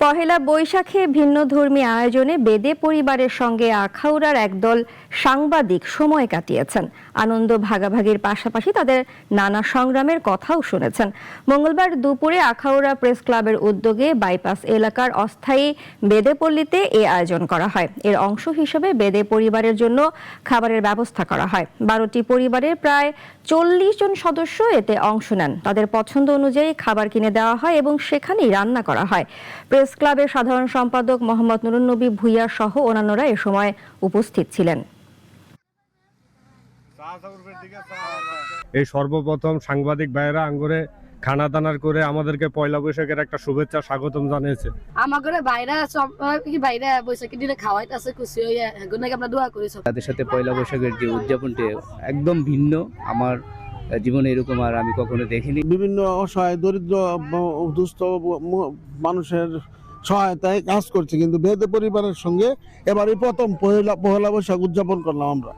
পহেলা বৈশাখে ভিন্নধর্মী আয়োজনে বেদে পরিবারের সঙ্গে আখাউড়ার একদল সাংবাদিক সময় কাটিয়েছেন। আনন্দ ভাগাভাগির পাশাপাশি তাদের নানা সংগ্রামের কথাও শুনেছেন। মঙ্গলবার দুপুরে আখাউড়া প্রেস ক্লাবের উদ্যোগে বাইপাস এলাকার অস্থায়ী বেদেপল্লীতে এ আয়োজন করা হয়। এর অংশ হিসেবে বেদে পরিবারের জন্য খাবারের ব্যবস্থা করা হয়। 12টি পরিবারের প্রায় 40 জন সদস্য এতে অংশ নেন। তাদের পছন্দ অনুযায়ী খাবার কিনে দেওয়া হয় এবং সেখানেই রান্না করা হয়। প্রেস ক্লাবের সাধারণ সম্পাদক মোহাম্মদ নুরুন নবী ভূঁইয়া সহ অন্যান্যরা এ সময় উপস্থিত ছিলেন। এই সর্বপ্রথম সাংবাদিক ভাইয়েরা আঙ্গুরে খানা দানার করে আমাদেরকে পয়লা বৈশাখের একটা শুভেচ্ছা স্বাগতম জানিয়েছে। আমাদের বাইরে বাইরে বৈশাখী দিনে খাওয়াইতেছে খুশি হয়ে আমরা দোয়া করি। তাদের সাথে পয়লা বৈশাখের যে উদযাপনটি একদম ভিন্ন, আমার জীবনে এরকম আর আমি কখনো দেখিনি। বিভিন্ন অসহায় দরিদ্র দুস্থ মানুষের সহায়তায় কাজ করছে, কিন্তু বেদে পরিবারের সঙ্গে এবারই প্রথম পহেলা বৈশাখ উদযাপন করলাম আমরা।